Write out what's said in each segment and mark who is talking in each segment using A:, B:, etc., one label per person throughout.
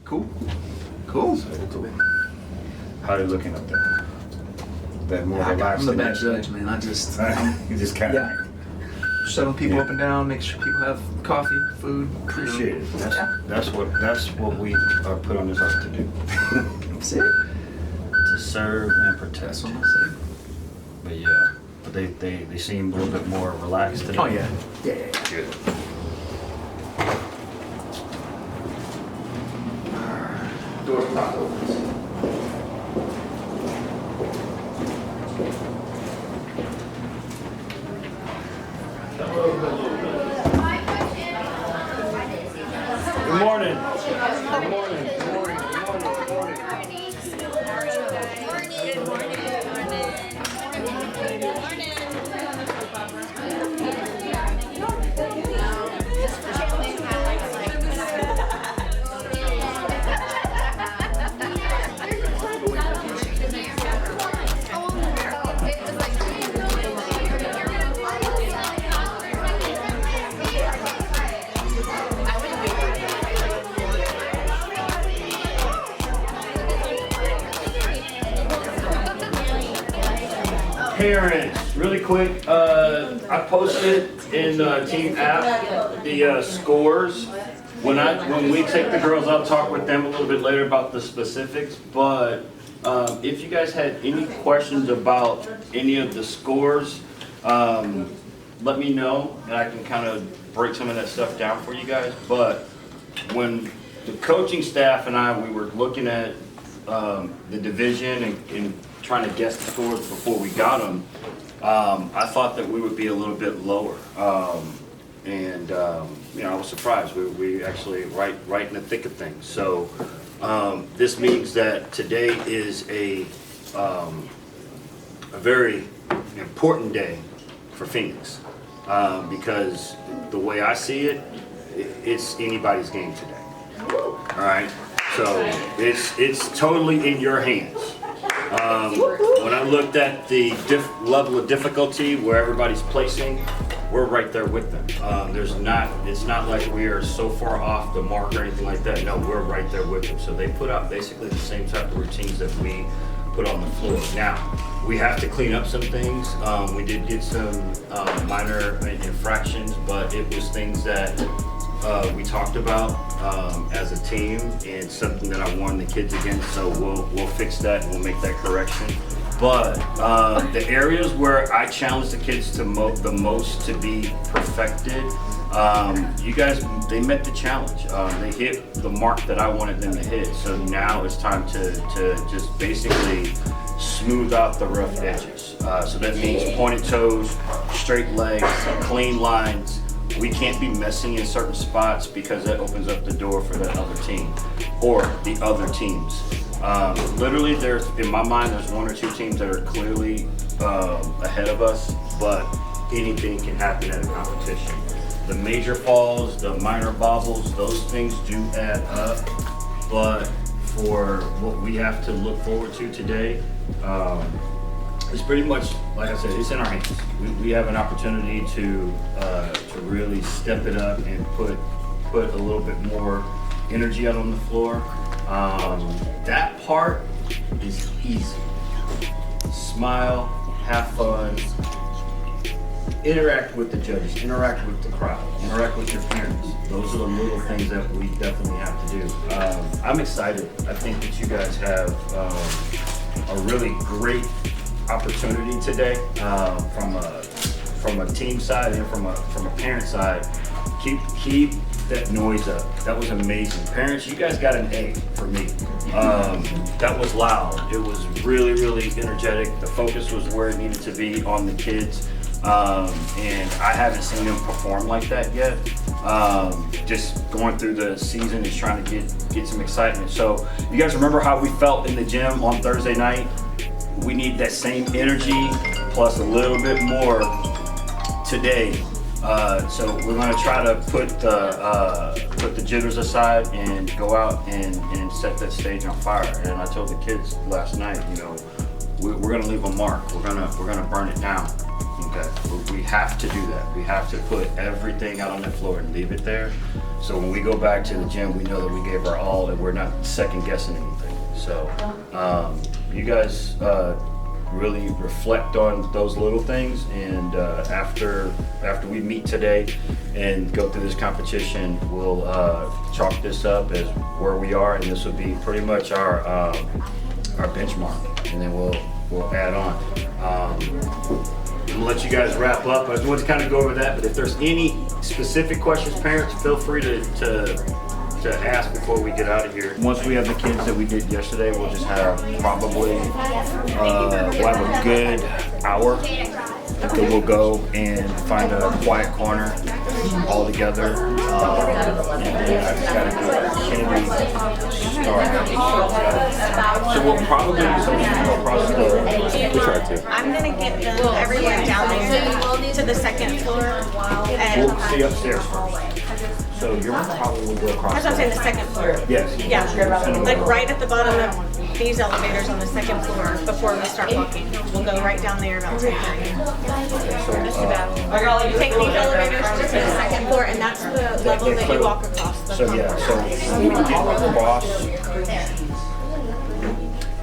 A: Cool. Cool.
B: How are you looking up there? That more
A: I'm
B: relaxed.
A: the bad judge, man.
B: You just kind of
A: Shuttle people up and down, make sure people have coffee, food.
B: appreciate it. That's what we are put on this earth to do.
A: That's it.
B: To serve and protect.
A: That's what I'm saying.
B: But yeah, but they seem a little bit more relaxed today.
A: Oh yeah. Yeah.
B: Good.
A: Doors locked open.
B: Good morning. Good morning. Good morning. Good morning. Good morning. Parents, really quick, I posted in team app the scores. When we take the girls out, talk with them a little bit later about the specifics, but if you guys had any questions about any of the scores, let me know and I can kind of break some of that stuff down for you guys. But when the coaching staff and we were looking at the division and trying to guess the scores before we got them, I thought that we would be a little bit lower. You know, I was surprised. We actually right in the thick of things. So this means that today is a very important day for Phoenix because the way I see it, it's anybody's game today. All right, so it's totally in your hands. When I looked at the level of difficulty where everybody's placing, we're right there with them. It's not like we are so far off the mark or anything like that. No, we're right there with them. So they put out basically the same type of routines that we put on the floor. Now, we have to clean up some things. We did get some minor infractions, but it was things that we talked about as a team and something that I warned the kids against, so we'll fix that and we'll make that correction. But the areas where I challenged the kids the most to be perfected, you guys, they met the challenge. They hit the mark that I wanted them to hit. So now it's time to just basically smooth out the rough edges. So that means pointed toes, straight legs, clean lines. We can't be messing in certain spots because that opens up the door for that other team or the other teams. Literally, in my mind, there's one or two teams that are clearly ahead of us, but anything can happen at a competition. The major falls, the minor bobbles, those things do add up, but for what we have to look forward to today, it's pretty much, like I said, it's in our hands. We have an opportunity to really step it up and put a little bit more energy out on the floor. That part is easy. Smile, have fun, interact with the judges, interact with the crowd, interact with your parents. Those are the little things that we definitely have to do. I'm excited. I think that you guys have a really great opportunity today from a team side and from a parent side. Keep that noise up. That was amazing. Parents, you guys got an A for me. That was loud. It was really, really energetic. The focus was where it needed to be on the kids. And I haven't seen them perform like that yet. Just going through the season is trying to get some excitement. So you guys remember how we felt in the gym on Thursday night? We need that same energy plus a little bit more today. So we're going to try to put the jitters aside and go out and set that stage on fire. And I told the kids last night, you know, we're going to leave a mark. We're going to burn it down. Okay, we have to do that. We have to put everything out on the floor and leave it there. So when we go back to the gym, we know that we gave our all and we're not second guessing anything. So you guys really reflect on those little things, and after we meet today and go through this competition, we'll chalk this up as where we are, and this will be pretty much our benchmark, and then we'll add on. I'm gonna let you guys wrap up. I just want to kind of go over that, but if there's any specific questions, parents, feel free to ask before we get out of here. Once we have the kids that we did yesterday, we'll just have probably we'll have a good hour that we'll go and find a quiet corner all together. And then I just gotta do Kennedy start. So we'll probably go across the.
C: We try to.
D: I'm gonna get them everyone down there to the second floor. And
B: We'll see upstairs first. So you're probably go across.
D: That's what I'm saying, the second floor.
B: Yes.
D: Yeah, like right at the bottom of these elevators on the second floor before we start walking. We'll go right down there about 10:30. Take these elevators to the second floor, and that's the level that you walk across. The
B: So yeah, so when we get across.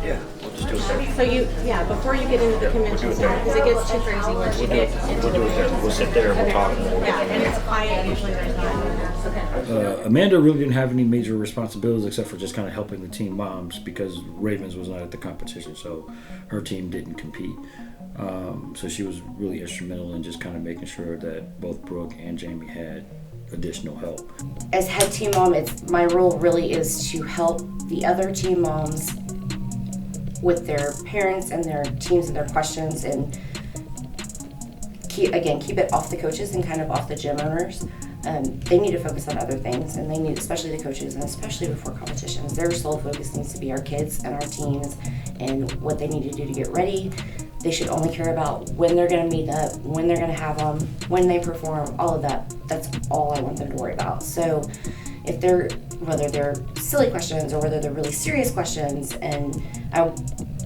B: Yeah, we'll just do it there.
D: So before you get into the convention center, because it gets too crazy once you get into
B: We'll do it there. We'll sit there and we'll talk.
D: Yeah, and it's quiet, usually there's not.
C: Amanda really didn't have any major responsibilities except for just kind of helping the team moms because Ravens was not at the competition, so her team didn't compete. So she was really instrumental in just kind of making sure that both Brooke and Jamie had additional help.
E: As head team mom, my role really is to help the other team moms with their parents and their teams and their questions, and keep it off the coaches and kind of off the gym owners. They need to focus on other things, and they need, especially the coaches, and especially before competitions, their sole focus needs to be our kids and our teams and what they need to do to get ready. They should only care about when they're going to meet up, when they're going to have them, when they perform, all of that. That's all I want them to worry about. So if whether they're silly questions or whether they're really serious questions, and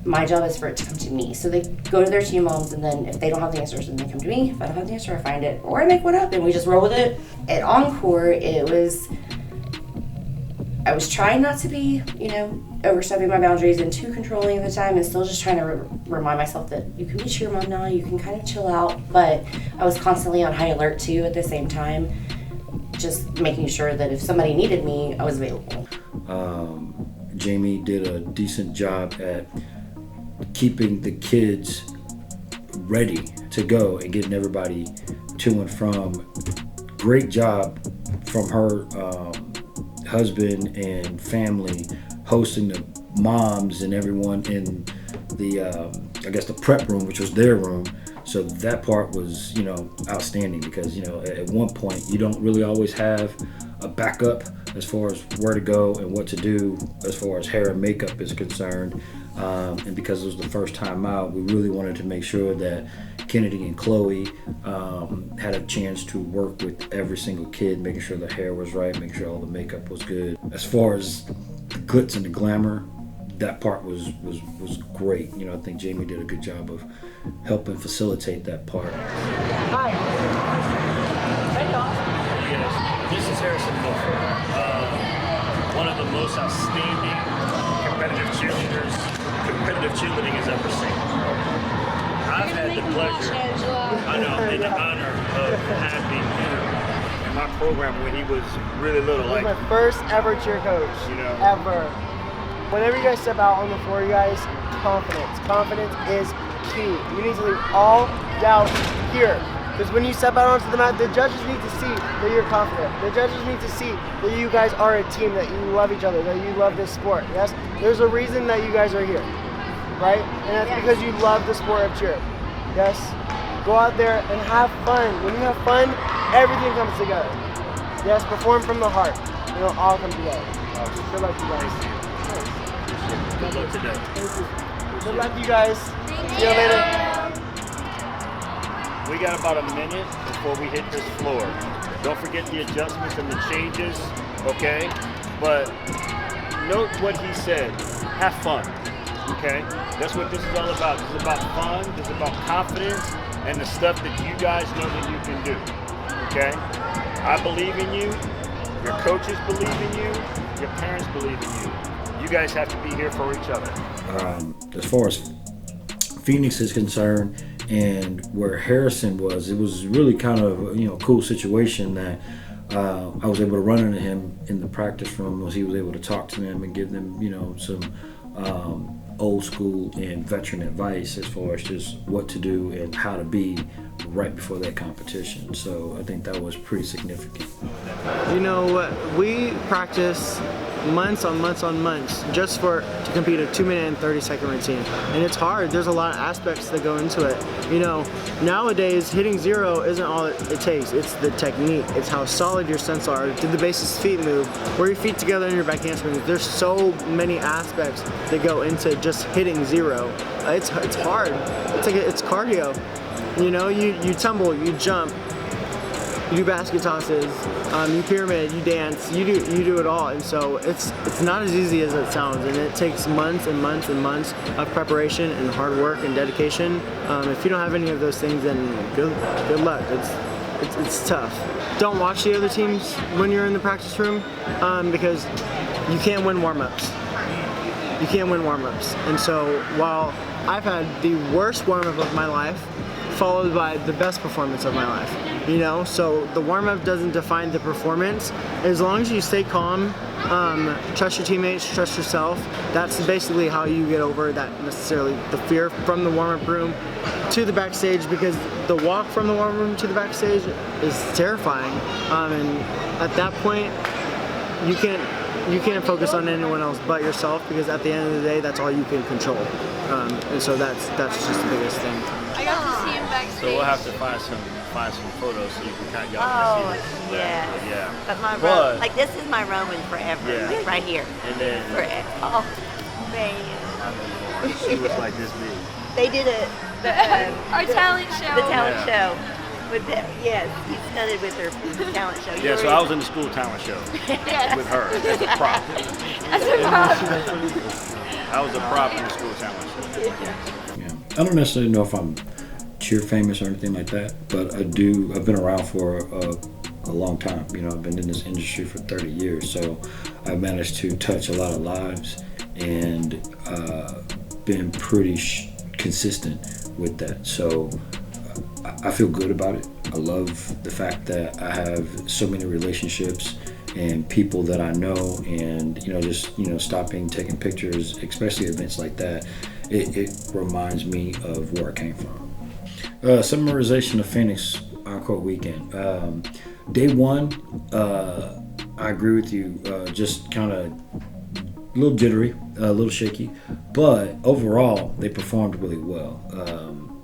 E: my job is for it to come to me. So they go to their team moms, and then if they don't have the answers, then they come to me. If I don't have the answer, I find it, or I make one up and we just roll with it. At Encore, I was trying not to be, overstepping my boundaries and too controlling at the time, and still just trying to remind myself that you can be cheer mom now, you can kind of chill out, but I was constantly on high alert too at the same time, just making sure that if somebody needed me, I was available.
C: Jamie did a decent job at keeping the kids ready to go and getting everybody to and from. Great job from her husband and family hosting the moms and everyone in the the prep room, which was their room. So that part was outstanding because at one point you don't really always have a backup as far as where to go and what to do as far as hair and makeup is concerned. And because it was the first time out, we really wanted to make sure that Kennedy and Chloe had a chance to work with every single kid, making sure the hair was right, making sure all the makeup was good. As far as the glitz and the glamour, that part was great. I think Jamie did a good job of helping facilitate that part.
F: Hi. Hey, y'all.
B: Yes, this is Harrison Milford, one of the most outstanding competitive cheerleading has ever seen. I've had the pleasure, and the honor of having him in my program when he was really little.
F: He was my first ever cheer coach, ever. Whenever you guys step out on the floor, you guys, confidence. Confidence is key. You need to leave all doubt here. Because when you step out onto the mat, the judges need to see that you're confident. The judges need to see that you guys are a team, that you love each other, that you love this sport. Yes? There's a reason that you guys are here, right? And that's because you love the sport of cheer. Yes? Go out there and have fun. When you have fun, everything comes together. Yes? Perform from the heart. It'll all come together. Good luck, you guys.
B: Good luck today.
F: Thank you. Good luck, you guys. See you later.
B: We got about a minute before we hit this floor. Don't forget the adjustments and the changes, okay? But note what he said. Have fun, okay? That's what this is all about. This is about fun. This is about confidence. and the stuff that you guys know that you can do. Okay? I believe in you. Your coaches believe in you. Your parents believe in you. You guys have to be here for each other.
C: As far as Phoenix is concerned, and where Harrison was, it was really kind of a cool situation that I was able to run into him in the practice room. Was he was able to talk to them and give them some old school and veteran advice as far as just what to do and how to be right before that competition. So I think that was pretty significant.
F: We practice months on months just to compete a 2-minute and 30-second routine, and it's hard. There's a lot of aspects that go into it. Nowadays hitting zero isn't all it takes. It's the technique. It's how solid your stunts are. Did the base's feet move? Were your feet together in your back handsprings? There's so many aspects that go into just hitting zero. It's hard. It's cardio. You tumble, you jump, you do basket tosses, you pyramid, you dance, you do it all, and so it's not as easy as it sounds, and it takes months and months and months of preparation and hard work and dedication. If you don't have any of those things, then good luck. It's tough. Don't watch the other teams when you're in the practice room, because you can't win warm-ups. You can't win warm-ups, and so while I've had the worst warm-up of my life, followed by the best performance of my life, so the warm-up doesn't define the performance. As long as you stay calm, trust your teammates, trust yourself, that's basically how you get over that necessarily the fear from the warm-up room to the backstage, because the walk from the warm room to the backstage is terrifying, and at that point you can't focus on anyone else but yourself, because at the end of the day that's all you can control, and so that's just the biggest thing.
G: I got to see him backstage.
B: So we'll have to find some photos so you can kind of y'all can see this. Yeah.
H: But like this is my Roman forever.
B: Yeah.
H: Right here.
B: And then
H: Oh, man.
B: she was like this big.
H: They did
G: Our talent show.
H: the talent show. With yes, he stunted with her talent show.
B: Yeah, so I was in the school talent show with her as a prop. I was a prop in the school talent show.
C: Yeah. I don't necessarily know if I'm cheer famous or anything like that, but I've been around for a long time. I've been in this industry for 30 years, so I've managed to touch a lot of lives and been pretty consistent with that. So I feel good about it. I love the fact that I have so many relationships and people that I know, and stopping, taking pictures, especially events like that, it reminds me of where I came from. Summarization of Phoenix Encore weekend. Day one, I agree with you, just kind of a little jittery, a little shaky, but overall they performed really well.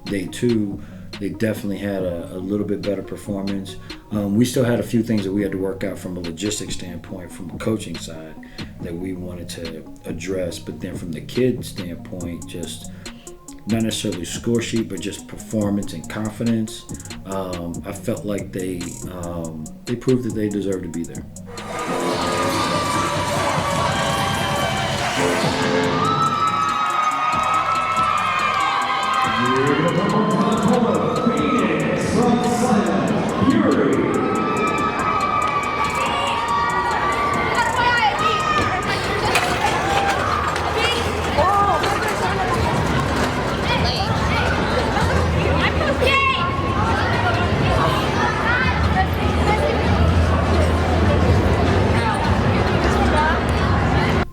C: Day two, they definitely had a little bit better performance. We still had a few things that we had to work out from a logistics standpoint, from a coaching side, that we wanted to address. But then from the kids' standpoint, just not necessarily score sheet, but just performance and confidence. I felt like they proved that they deserve to be there.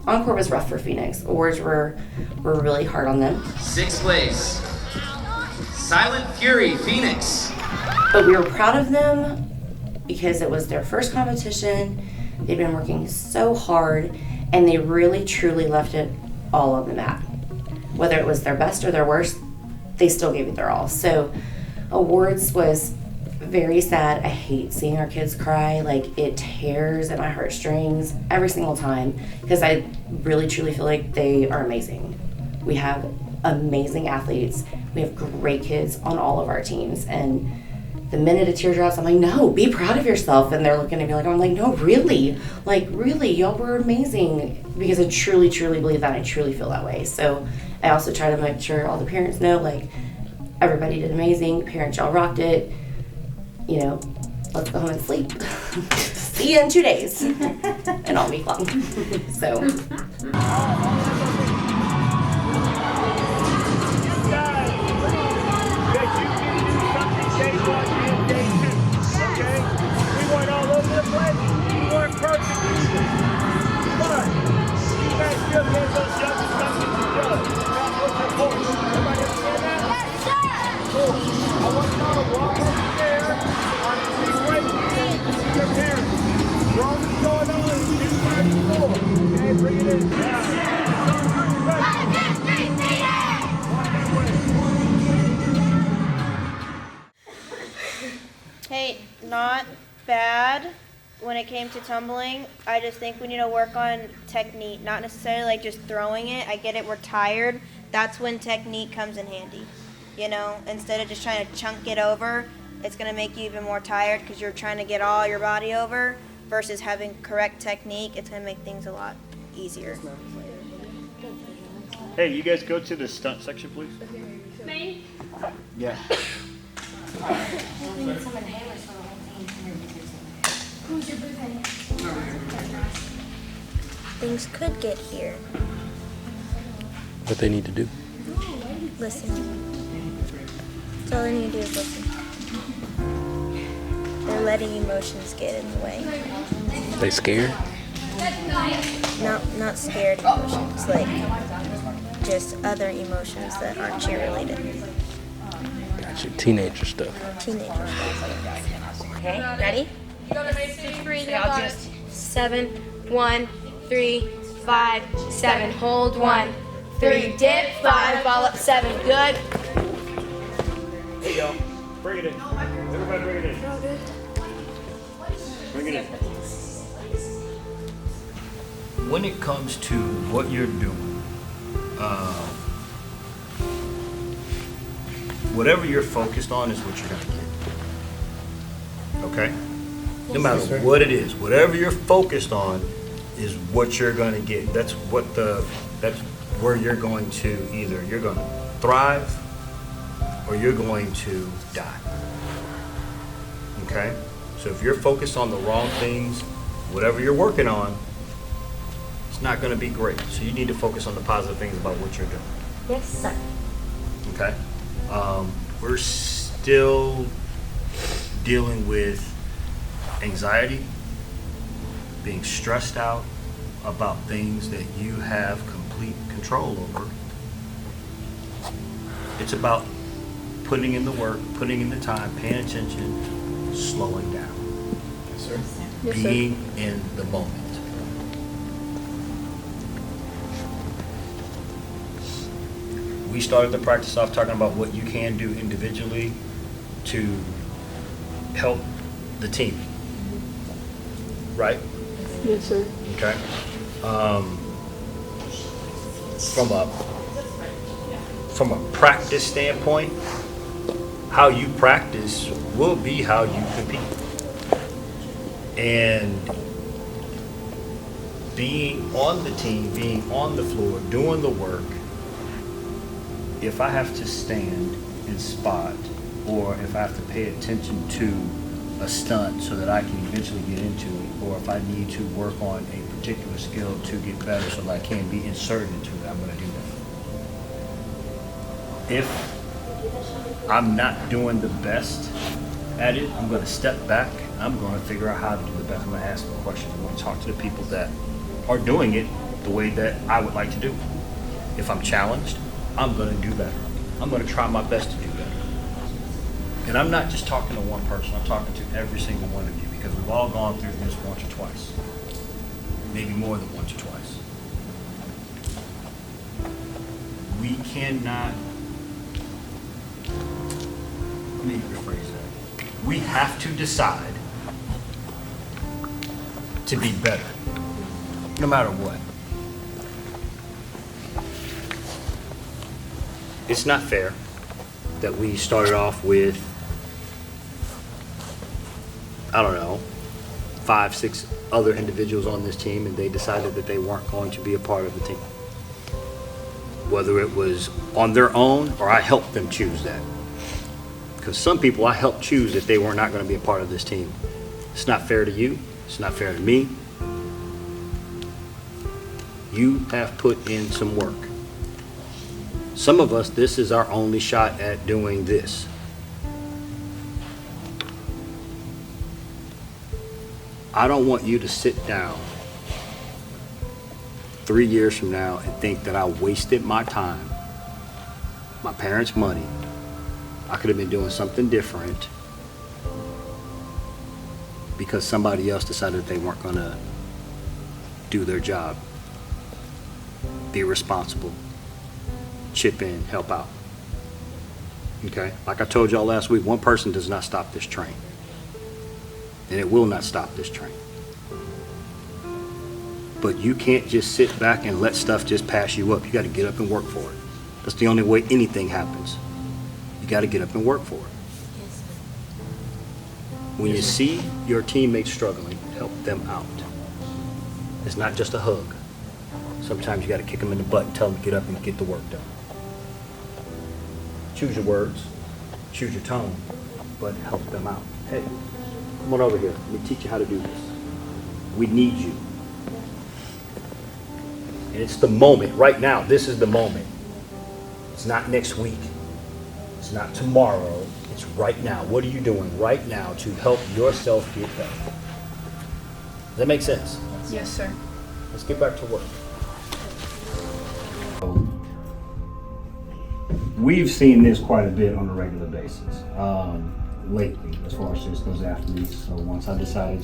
E: Encore was rough for Phoenix. Awards were really hard on them.
I: Sixth place, Silent Fury, Phoenix.
E: But we were proud of them because it was their first competition. They'd been working so hard, and they really truly left it all on the map. Whether it was their best or their worst, they still gave it their all. So awards was very sad. I hate seeing our kids cry. Like, it tears at my heartstrings every single time, because I really truly feel like they are amazing. We have amazing athletes. We have great kids on all of our teams, and the minute a tear drops, I'm like, no, be proud of yourself. And they're looking at me like, I'm like, no, really, y'all were amazing, because I truly truly believe that. I truly feel that way. So I also try to make sure all the parents know, like, everybody did amazing. Parents, y'all rocked it. You know, let's go home and sleep. See you in 2 days. And all week long. So.
J: Hey, not bad when it came to tumbling. I just think we need to work on technique, not necessarily like just throwing it. I get it, we're tired. That's when technique comes in handy. You know, instead of just trying to chunk it over, it's going to make you even more tired because you're trying to get all your body over versus having correct technique. It's going to make things a lot easier.
B: Hey, you guys go to the stunt section, please.
G: Me?
B: Yeah.
J: Things could get here.
K: What they need to do?
J: Listen. That's all they need to do is listen. They're letting emotions get in the way.
K: They scared?
J: Not scared emotions, like just other emotions that aren't cheer related.
K: Gotcha. Teenager stuff.
J: Teenager stuff. Okay, ready?
G: Okay,
J: I'll do 7, 1, 3, 5, 7. Hold 1, 3, dip 5, ball up 7. Good.
B: Hey y'all, bring it in. Everybody bring it in. Bring it in. When it comes to what you're doing, whatever you're focused on is what you're gonna get. Okay? No matter what it is, whatever you're focused on is what you're gonna get. That's where you're going to either you're gonna thrive or you're going to die. Okay? So if you're focused on the wrong things, whatever you're working on, it's not going to be great. So you need to focus on the positive things about what you're doing.
J: Yes, sir.
B: Okay? We're still dealing with anxiety, being stressed out about things that you have complete control over. It's about putting in the work, putting in the time, paying attention, slowing down.
A: Yes, sir.
B: Being in the moment. We started the practice off talking about what you can do individually to help the team. Right?
G: Yes, sir.
B: Okay. From a practice standpoint, how you practice will be how you compete. And being on the team, being on the floor, doing the work, if I have to stand and spot, or if I have to pay attention to a stunt so that I can eventually get into it, or if I need to work on a particular skill to get better so that I can be inserted into it, I'm going to do that. If I'm not doing the best at it, I'm going to step back. I'm going to figure out how to do the best. I'm going to ask more questions. I'm going to talk to the people that are doing it the way that I would like to do. If I'm challenged, I'm going to do better. I'm going to try my best to do better. And I'm not just talking to one person. I'm talking to every single one of you because we've all gone through this once or twice. Maybe more than once or twice. We cannot, let me rephrase that. We have to decide to be better, no matter what. It's not fair that we started off with, I don't know, 5, 6 other individuals on this team and they decided that they weren't going to be a part of the team. Whether it was on their own or I helped them choose that. Because some people I helped choose that they were not going to be a part of this team. It's not fair to you. It's not fair to me. You have put in some work. Some of us, this is our only shot at doing this. I don't want you to sit down 3 years from now and think that I wasted my time, my parents' money. I could have been doing something different because somebody else decided that they weren't going to do their job, be responsible, chip in, help out. Okay? Like I told y'all last week, one person does not stop this train. And it will not stop this train. But you can't just sit back and let stuff just pass you up. You got to get up and work for it. That's the only way anything happens. You got to get up and work for it. When you see your teammates struggling, help them out. It's not just a hug. Sometimes you got to kick them in the butt and tell them to get up and get the work done. Choose your words, choose your tone, but help them out. Hey, come on over here. Let me teach you how to do this. We need you. And it's the moment. Right now, this is the moment. It's not next week. It's not tomorrow. It's right now. What are you doing right now to help yourself get better? Does that make sense?
D: Yes, sir.
B: Let's get back to work. We've seen this quite a bit on a regular basis lately, as far as just those athletes. So once I decided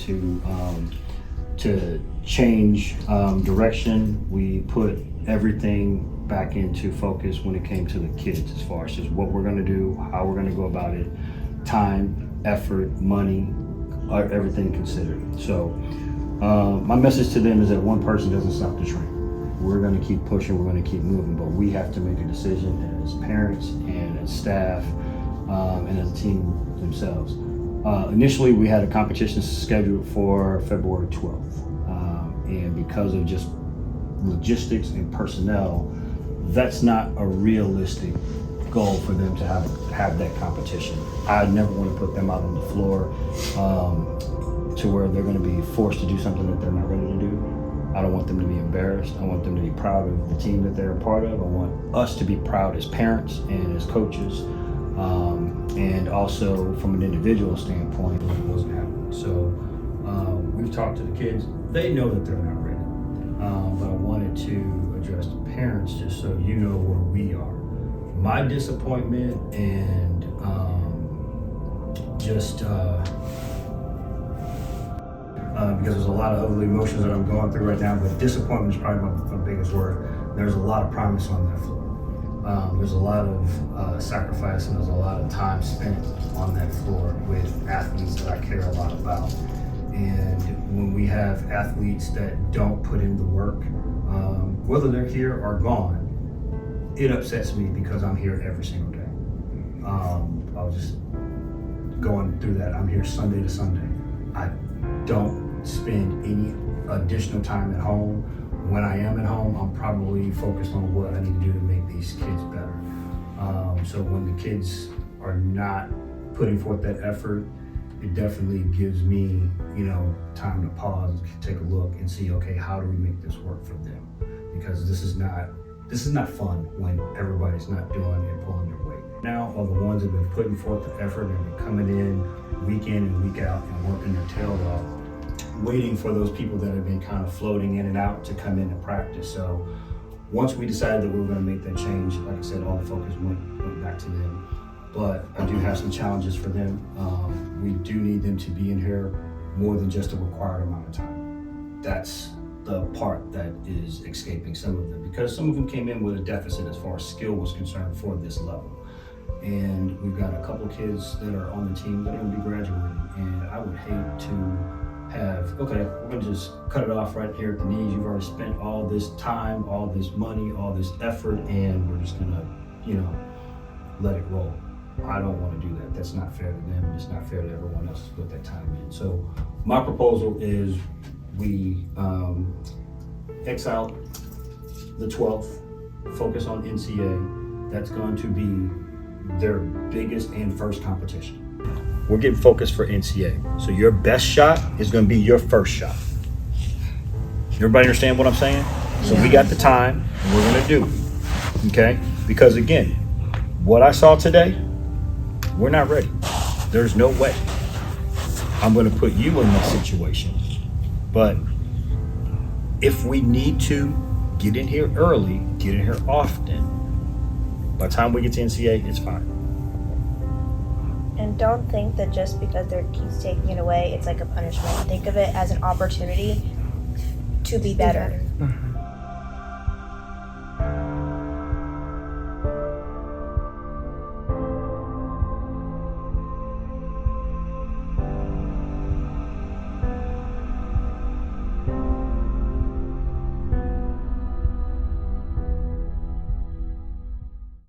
B: to change direction, we put everything back into focus when it came to the kids, as far as just what we're going to do, how we're going to go about it, time, effort, money, everything considered. So my message to them is that one person doesn't stop the train. We're going to keep pushing, we're going to keep moving, but we have to make a decision as parents and as staff and as a team themselves. Initially, we had a competition scheduled for February 12th. And because of just logistics and personnel, that's not a realistic goal for them to have that competition. I never want to put them out on the floor to where they're going to be forced to do something that they're not ready to do. I don't want them to be embarrassed. I want them to be proud of the team that they're a part of. I want us to be proud as parents and as coaches, and also from an individual standpoint, it wasn't happening. So we've talked to the kids. They know that they're not ready, but I wanted to address the parents just so you know where we are. My disappointment and because there's a lot of ugly emotions that I'm going through right now, but disappointment is probably my biggest word. There's a lot of promise on that floor. There's a lot of sacrifice and there's a lot of time spent on that floor with athletes that I care a lot about. And when we have athletes that don't put in the work, whether they're here or gone, it upsets me because I'm here every single day. I was just going through that. I'm here Sunday to Sunday. I don't spend any additional time at home. When I am at home, I'm probably focused on what I need to do to make these kids better. So when the kids are not putting forth that effort, it definitely gives me, time to pause, take a look and see, okay, how do we make this work for them? Because this is not fun when everybody's not doing and pulling their weight. Now are the ones that have been putting forth the effort and been coming in week in and week out and working their tail off, waiting for those people that have been kind of floating in and out to come in and practice. So once we decided that we were going to make that change, like I said, all the focus went back to them. But I do have some challenges for them. We do need them to be in here more than just a required amount of time. That's the part that is escaping some of them, because some of them came in with a deficit as far as skill was concerned for this level. And we've got a couple of kids that are on the team that are going to be graduating, and I would hate to have, okay, we're going to just cut it off right here at the knees. You've already spent all this time, all this money, all this effort, and we're just going to, let it roll. I don't want to do that. That's not fair to them. It's not fair to everyone else to put that time in. So my proposal is we X out the 12th, focus on NCA. That's going to be
C: their biggest and first competition. We're getting focused for NCA. So your best shot is going to be your first shot. Everybody understand what I'm saying? So we got the time, and we're going to do it. Okay? Because again, what I saw today, we're not ready. There's no way. I'm going to put you in this situation. But if we need to get in here early, get in here often, by the time we get to NCA, it's fine.
J: And don't think that just because he's taking it away, it's like a punishment. Think of it as an opportunity to be better.